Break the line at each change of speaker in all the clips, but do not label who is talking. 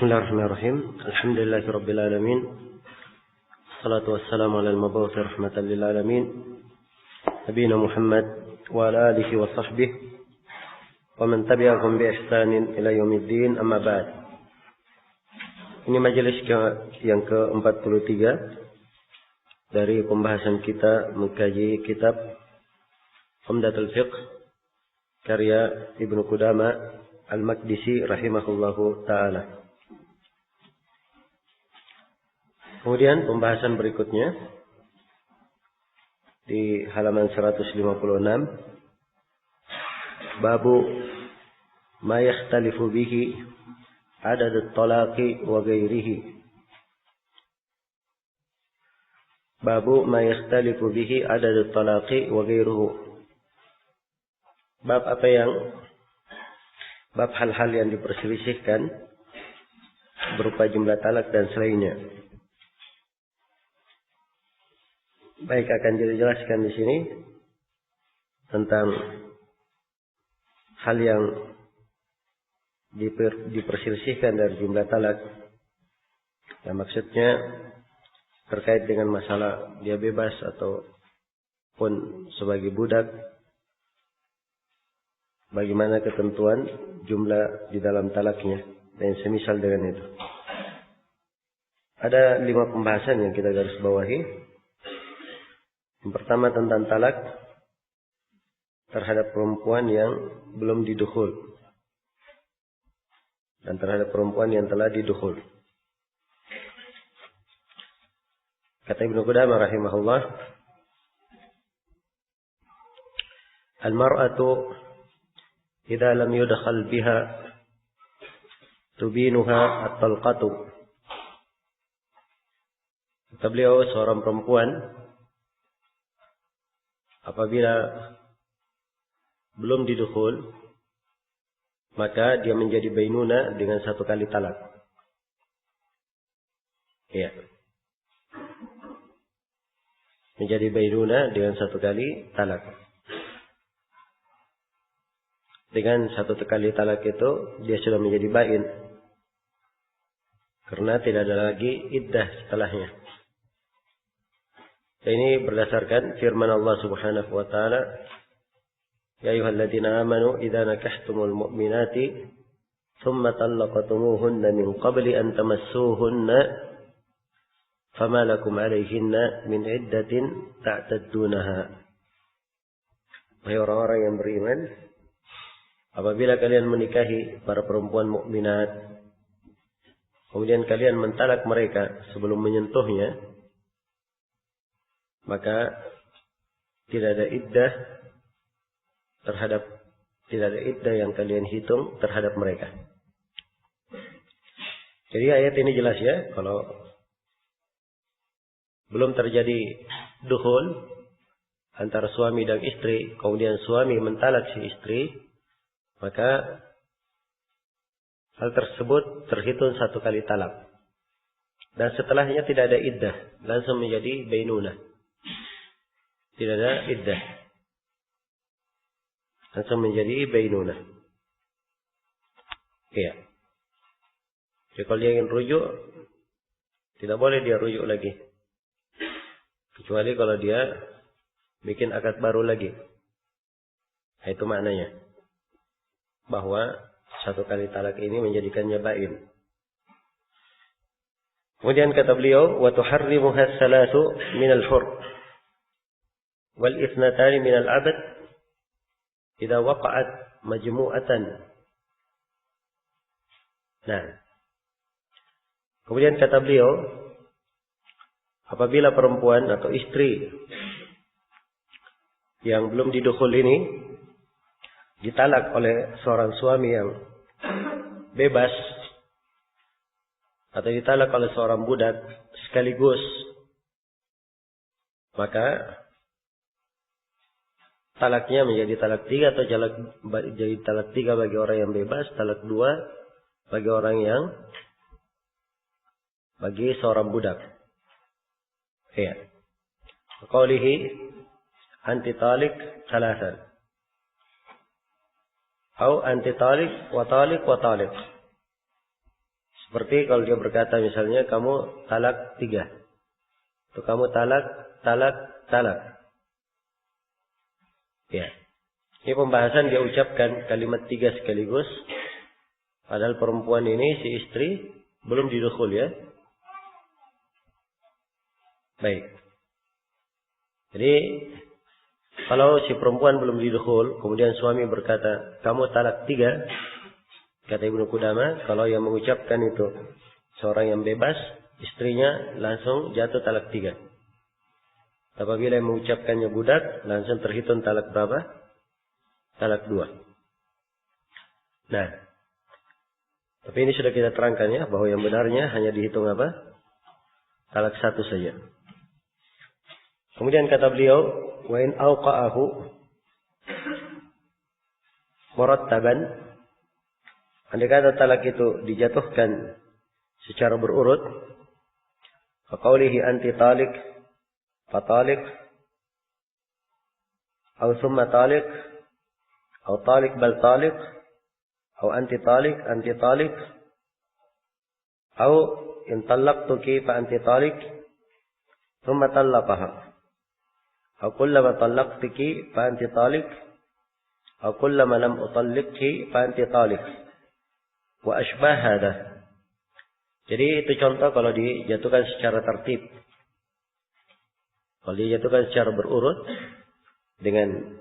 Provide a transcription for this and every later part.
Bismillahirrahmanirrahim. Alhamdulillahirabbil alamin. Wassalatu wassalamu ala al-mab'uts rahmatan lil alamin. Nabiyina Muhammad wa ala alihi wa sahbihi wa man tabi'ahum bi ihsanin ila yaumiddin, amma ba'd. Ini majelis yang ke-43 dari pembahasan kita mengkaji kitab Umdatul Fiqh karya Ibnu Qudamah Al-Maqdisi rahimahullahu ta'ala. Kemudian pembahasan berikutnya di halaman 156, babu ma yakhtalifu bihi adad at-talaqi wa ghairihi. Babu ma yakhtalifu bihi adad at-talaqi wa ghairuhu. Bab hal-hal yang diperselisihkan berupa jumlah talak dan selainnya. Baik, akan dijelaskan di sini tentang hal yang diperselisihkan dari jumlah talak. Yang maksudnya terkait dengan masalah dia bebas ataupun sebagai budak. Bagaimana ketentuan jumlah di dalam talaknya dan semisal dengan itu. Ada 5 pembahasan yang kita garis bawahi. Yang pertama tentang talak terhadap perempuan yang belum didukhul dan terhadap perempuan yang telah didukhul. Kata Ibnu Qudamah rahimahullah, al-mar'atu idza lam yudkhal biha tubinuha at-talqatu. Kata beliau, seorang perempuan apabila belum didukhul, maka dia menjadi bainuna dengan 1 kali talak. Ya. Menjadi bainuna dengan 1 kali talak. Dengan 1 kali talak itu dia sudah menjadi bain. Karena tidak ada lagi iddah setelahnya. Ini berdasarkan firman Allah Subhanahu wa taala, ya ayyuhalladzina amanu idza nakahtumul mu'minati thumma talaqtumuhunna min qabli an tamassuhunna fama lakum 'alayhinna min iddatin ta'taddunaha. Wahai orang-orang yang beriman, apabila kalian menikahi para perempuan mukminat, kemudian kalian mentalak mereka sebelum menyentuhnya, maka tidak ada iddah yang kalian hitung terhadap mereka. Jadi ayat ini jelas ya, kalau belum terjadi dukhul antara suami dan istri, kemudian suami mentalak si istri, maka hal tersebut terhitung 1 kali talak. Dan setelahnya tidak ada iddah, langsung menjadi bainunah. Tidak ada iddah, langsung menjadi bainunah. Iya. Jadi kalau dia ingin rujuk, tidak boleh dia rujuk lagi. Kecuali kalau dia bikin akad baru lagi. Nah, itu maknanya. Bahwa 1 kali talak ini menjadikannya bain. Kemudian kata beliau, wa tuharrimuha as-salatu min al-hur wal ithnatani min al-'abd idza waqa'at majmu'atan. Nah. Kemudian kata beliau, apabila perempuan atau istri yang belum didukhul ini ditalak oleh seorang suami yang bebas atau ditalak oleh seorang budak sekaligus, maka talaknya menjadi talak 3 atau jadi talak 3 bagi orang yang bebas, talak 2 bagi seorang budak. Ya. Qaulihi anti talik 3. Atau anti talik wa talik wa talik. Seperti kalau dia berkata misalnya kamu talak 3. Atau kamu talak. Ya. Ini pembahasan dia ucapkan kalimat 3 sekaligus. Padahal perempuan ini si istri belum didukhul ya. Baik. Jadi kalau si perempuan belum didukhul, kemudian suami berkata, kamu talak 3, kata Ibnu Qudamah, kalau yang mengucapkan itu seorang yang bebas, istrinya langsung jatuh talak 3. Apabila yang mengucapkannya budak, langsung terhitung talak berapa? Talak 2. Nah, tapi ini sudah kita terangkan ya, bahwa yang benarnya hanya dihitung apa? Talak 1 saja. Kemudian kata beliau, wa in awqa'ahu murattaban, andai kata talak itu dijatuhkan secara berurut, faqaulihi anti talik fatalik atau summa talik atau talik bal talik atau anti talik atau in talaqtuki fa anti talik thumma talaqaha atau kullama talaqtuki fa anti talik atau kullama lam utalliqki fa anti talik wa ashbah hadha. Jadi itu contoh kalau dijatuhkan secara tertib. Kalau dijatuhkan secara berurut dengan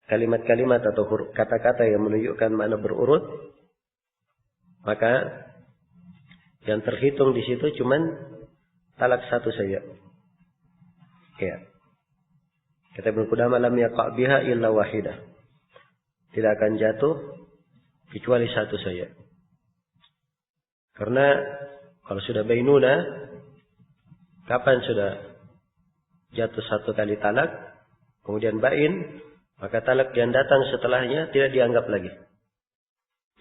kalimat-kalimat atau kata-kata yang menunjukkan makna berurut, maka yang terhitung di situ cuman talak 1 saja. Ya. Kata Ibnu Qudamah, lam yaqa' biha illa wahidah. Tidak akan jatuh kecuali 1 saja. Karena kalau sudah bainuna, kapan sudah jatuh 1 kali talak, kemudian bain, maka talak yang datang setelahnya tidak dianggap lagi.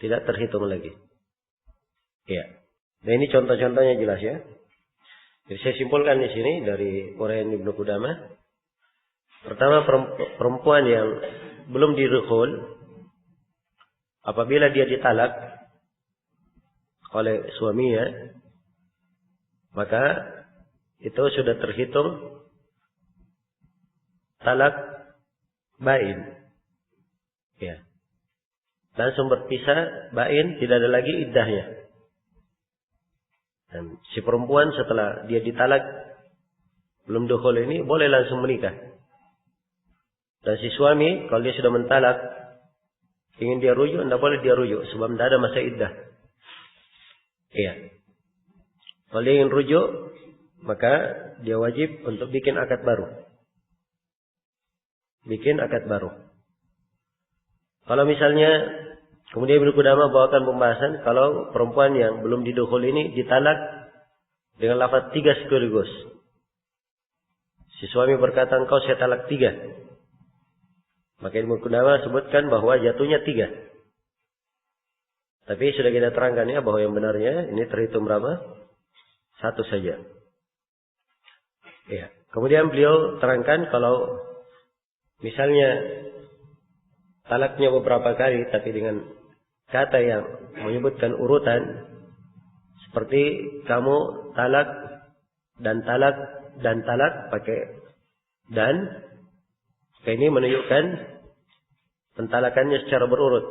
Tidak terhitung lagi. Ya. Nah ini contoh-contohnya jelas ya. Jadi saya simpulkan di sini dari uraian Ibnu Qudamah. Pertama, perempuan yang belum didukhul, apabila dia ditalak oleh suaminya, maka itu sudah terhitung talak bain. Ya. Langsung berpisah, bain, tidak ada lagi iddahnya. Dan si perempuan setelah dia ditalak belum dukhul ini boleh langsung menikah. Dan si suami kalau dia sudah mentalak ingin dia rujuk, tidak boleh dia rujuk sebab tidak ada masa iddah. Iya. Kalau dia ingin rujuk, maka dia wajib untuk bikin akad baru. Bikin akad baru. Kalau misalnya kemudian Ibnu Qudamah bawakan pembahasan kalau perempuan yang belum didukhul ini ditalak dengan lafaz 3 sekaligus. Si suami berkata, engkau saya talak 3. Maka Ibnu Qudamah sebutkan bahwa jatuhnya 3. Tapi sudah kita terangkan ya bahwa yang benarnya ini terhitung berapa? 1 saja. Ya. Kemudian beliau terangkan kalau misalnya talaknya beberapa kali tapi dengan kata yang menyebutkan urutan seperti kamu talak dan talak dan talak pakai dan ini menunjukkan pentalakannya secara berurut.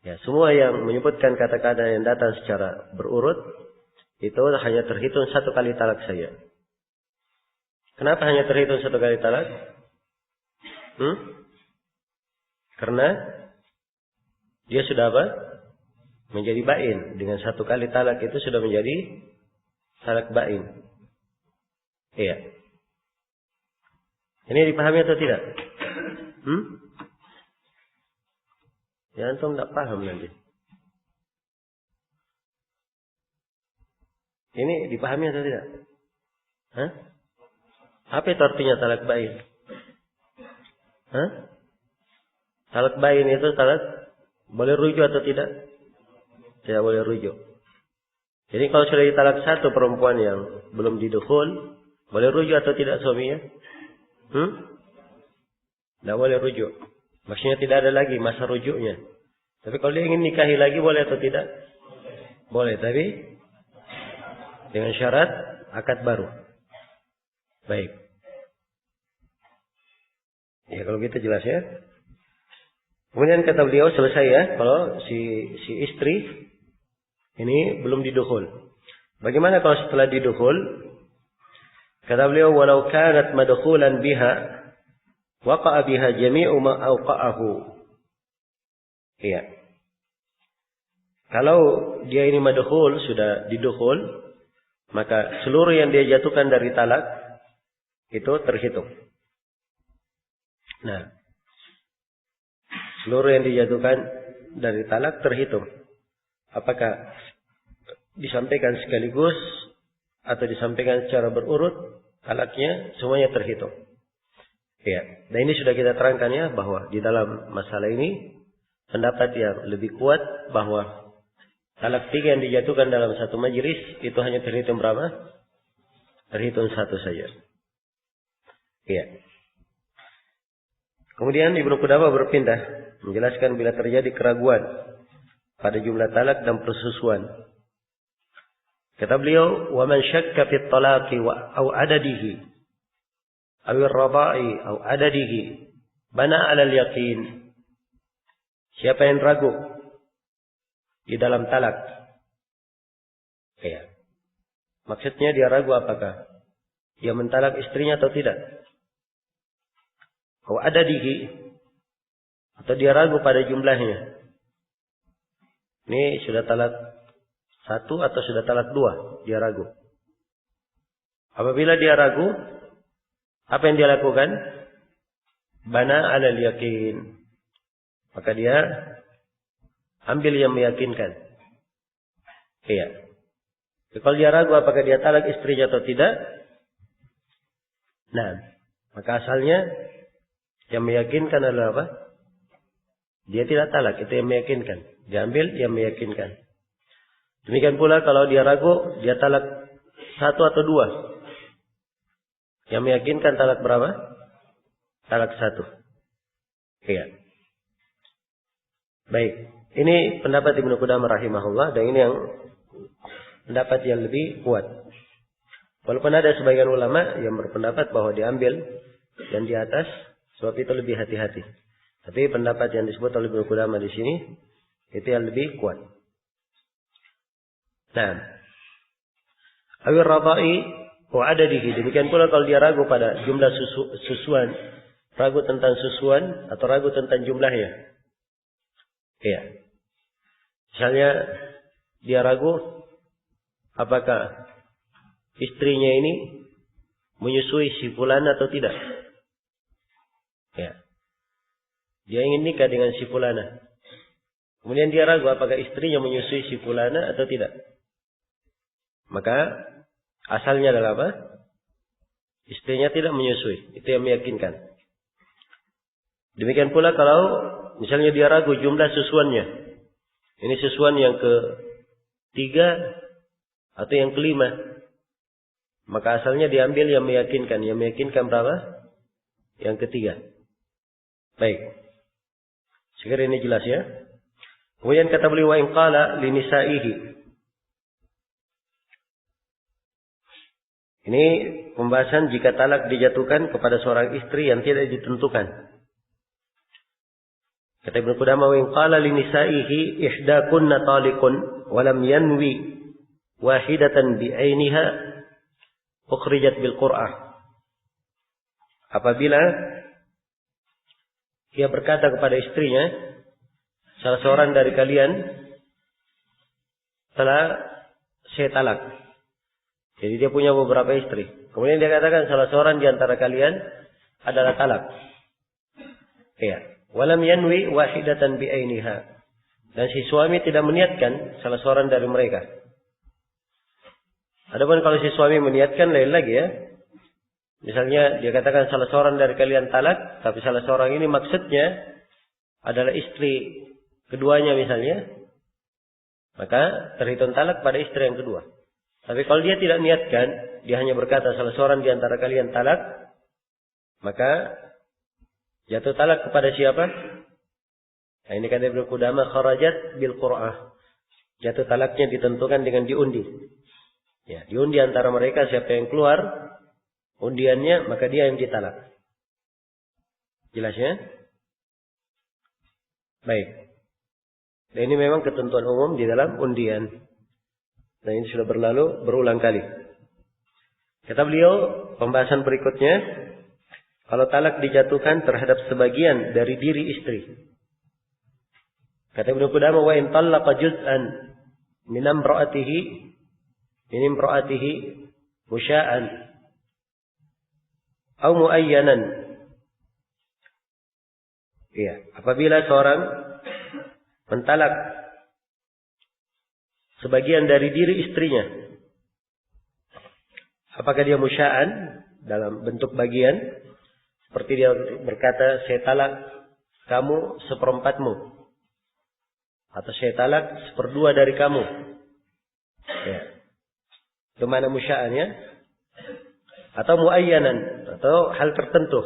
Ya, semua yang menyebutkan kata-kata yang datang secara berurut itu hanya terhitung 1 kali talak saja. Kenapa hanya terhitung 1 kali talak? Karena dia sudah apa? Menjadi bain. Dengan 1 kali talak itu sudah menjadi talak bain. Iya. Ini dipahami atau tidak? Ya antum tidak paham nanti. Ini dipahami atau tidak? Hah? Apa itu artinya talak bain? Hah? Talak bain itu talak boleh rujuk atau tidak? Tidak boleh rujuk. Jadi kalau sudah ditalak 1 perempuan yang belum didukhul, boleh rujuk atau tidak suaminya? Tidak boleh rujuk. Maksudnya tidak ada lagi masa rujuknya. Tapi kalau dia ingin nikahi lagi boleh atau tidak? Boleh, tapi dengan syarat akad baru. Baik. Ya kalau gitu jelas ya. Kemudian kata beliau selesai ya, kalau si istri ini belum didukhul. Bagaimana kalau setelah didukhul? Kata beliau, walau kanat madkhulan biha waqa'a biha jami'u ma awqa'ahu. Iya. Kalau dia ini madkhul, sudah didukhul, maka seluruh yang dia jatuhkan dari talak itu terhitung. Nah, seluruh yang dijatuhkan dari talak terhitung. Apakah disampaikan sekaligus atau disampaikan secara berurut, talaknya semuanya terhitung. Ya, nah ini sudah kita terangkan ya, bahwa di dalam masalah ini pendapat yang lebih kuat bahwa talak 3 yang dijatuhkan dalam satu majelis itu hanya terhitung berapa? Terhitung 1 saja. Iya. Kemudian Ibnu Qudamah berpindah menjelaskan bila terjadi keraguan pada jumlah talak dan persusuan. Kata beliau, "Wa man syakka fi at-talaqi aw adadihi aw ar-radha'i aw adadihi bana 'ala al-yaqin." Siapa yang ragu di dalam talak? Ya. Maksudnya dia ragu apakah dia mentalak istrinya atau tidak? Aw adadihi, atau dia ragu pada jumlahnya. Ini sudah talak 1 atau sudah talak 2, dia ragu. Apabila dia ragu, apa yang dia lakukan? Bana 'alal yakin. Maka dia ambil yang meyakinkan. Iya. Kalau dia ragu apakah dia talak istrinya atau tidak, nah, maka asalnya yang meyakinkan adalah apa? Dia tidak talak, itu yang meyakinkan. Dia ambil yang meyakinkan. Demikian pula kalau dia ragu, dia talak 1 atau 2. Yang meyakinkan talak berapa? Talak 1. Iya. Baik. Ini pendapat Ibnu Qudamah rahimahullah, dan ini yang pendapat yang lebih kuat. Walaupun ada sebagian ulama yang berpendapat bahwa diambil yang di atas, sebab itu lebih hati-hati. Tapi pendapat yang disebut oleh Ibnu Qudamah di sini itu yang lebih kuat. Nah, awir radha'i wa adadihi. Demikian pula kalau dia ragu pada jumlah susuan, ragu tentang susuan atau ragu tentang jumlahnya. Iya. Misalnya dia ragu apakah istrinya ini menyusui si fulan atau tidak. Ya. Dia ingin nikah dengan si fulana. Kemudian dia ragu apakah istrinya menyusui si fulana atau tidak. Maka asalnya adalah apa? Istrinya tidak menyusui. Itu yang meyakinkan. Demikian pula kalau misalnya dia ragu jumlah susuannya. Ini susuan yang ke-3 atau yang ke-5. Maka asalnya diambil yang meyakinkan. Yang meyakinkan berapa? Yang ke-3. Baik. Sekiranya ini jelas ya. Kemudian kata beliau, wa in qala li nisa'ihi. Ini pembahasan jika talak dijatuhkan kepada seorang istri yang tidak ditentukan. Kata Ibnu Qudamah, wa in qala li nisa'ihi ihdakunna taliqun wa lam yanwi wahidatan bi ainiha ukhrijat bil qur'ah. Apabila dia berkata kepada istrinya, salah seorang dari kalian telah saya talak. Jadi dia punya beberapa istri. Kemudian dia katakan salah seorang di antara kalian adalah talak. Iya. Walam yanwi wahidatan bi ainiha. Dan si suami tidak meniatkan salah seorang dari mereka. Adapun kalau si suami meniatkan lain lagi ya. Misalnya dia katakan salah seorang dari kalian talak, tapi salah seorang ini maksudnya adalah istri keduanya misalnya, maka terhitung talak pada istri yang kedua. Tapi kalau dia tidak niatkan, dia hanya berkata salah seorang di antara kalian talak, maka jatuh talak kepada siapa? Nah, ini kata Ibnu Qudamah, kharajat bil qur'ah. Jatuh talaknya ditentukan dengan diundi. Ya, diundi antara mereka siapa yang keluar undiannya, maka dia yang ditalak. Jelas ya? Baik. Dan ini memang ketentuan umum di dalam undian. Dan ini sudah berlalu berulang kali. Kata beliau, pembahasan berikutnya, kalau talak dijatuhkan terhadap sebagian dari diri istri. Kata Ibnu Qudamah, wa in talaqa juz'an min imra'atihi musya'an aw muayyanan. Iya, apabila seorang mentalak sebagian dari diri istrinya, apakah dia musya'an dalam bentuk bagian, seperti dia berkata, saya talak kamu seperempatmu, atau saya talak seperdua dari kamu. Ya. Itu mana musya'annya? Atau muayyanan, atau hal tertentu.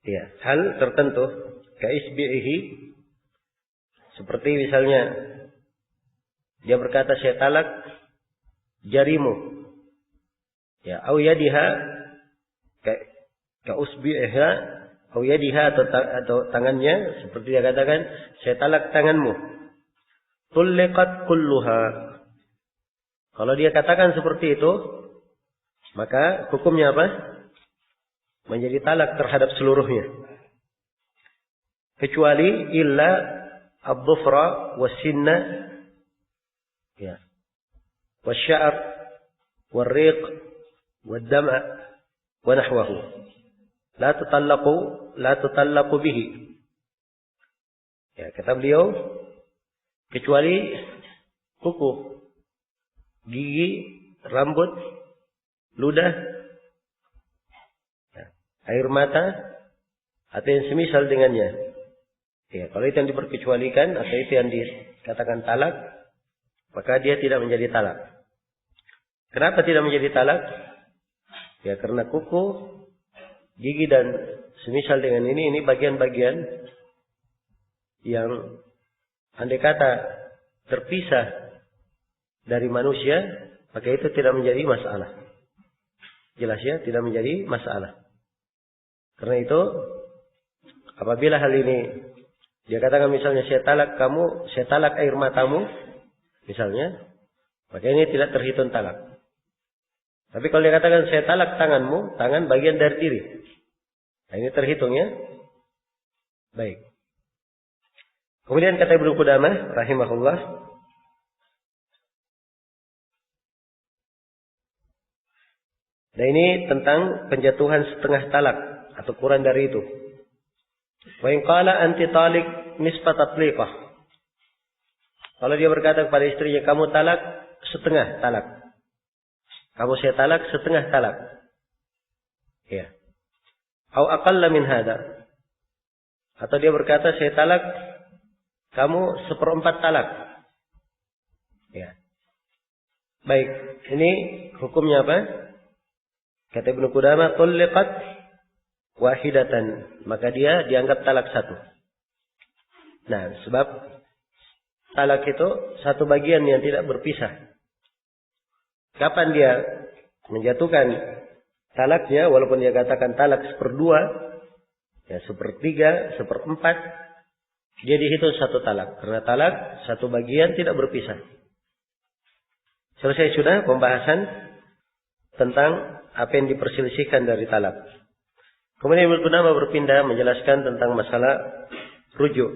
Ya, hal tertentu. Kaisbi'ihi, seperti misalnya dia berkata, saya talak jarimu. Ya, au yadiha, ka usbi'iha, au yadiha, atau tangannya, seperti dia katakan, saya talak tanganmu. Tulliqat kulluha. Kalau dia katakan seperti itu, maka hukumnya apa? Menjadi talak terhadap seluruhnya. Kecuali illa ad-dhufra was-sinna, ya, wasy-sya'r, war-riq, wad-dam' wa nahwahu. La tutallaqu bihi. Ya, kata beliau, kecuali kuku, gigi, rambut, ludah, ya, air mata, atau yang semisal dengannya. Ya, kalau itu yang diperkecualikan atau itu yang dikatakan talak, maka dia tidak menjadi talak. Kenapa tidak menjadi talak? Ya, karena kuku, gigi dan semisal dengan ini bagian-bagian yang andai kata terpisah dari manusia, maka itu tidak menjadi masalah. Jelas ya, tidak menjadi masalah. Karena itu, apabila hal ini dia katakan misalnya saya talak air matamu, misalnya, maka ini tidak terhitung talak. Tapi kalau dia katakan saya talak tanganmu, tangan bagian dari diri, nah ini terhitungnya. Baik. Kemudian kata Ibnu Qudamah rahimahullah, nah ini tentang penjatuhan setengah talak atau kurang dari itu. Wa in qala anti talik nisfa tatliqah. Kalau dia berkata kepada istrinya, kamu talak setengah talak. Kamu saya talak setengah talak. Ya. Au aqalla min hada. Atau dia berkata, saya talak kamu seperempat talak. Ya. Baik, ini hukumnya apa? Kata Ibnu Qudamah, tulliqat wahidatan, maka dia dianggap talak satu. Nah, sebab talak itu satu bagian yang tidak berpisah. Kapan dia menjatuhkan talaknya, walaupun dia katakan talak seperdua, ya sepertiga, seperempat, dia dihitung satu talak. Karena talak satu bagian tidak berpisah. Selesai sudah pembahasan tentang apa yang diperselisihkan dari talak. Kemudian Ibnu Qudamah berpindah menjelaskan tentang masalah rujuk.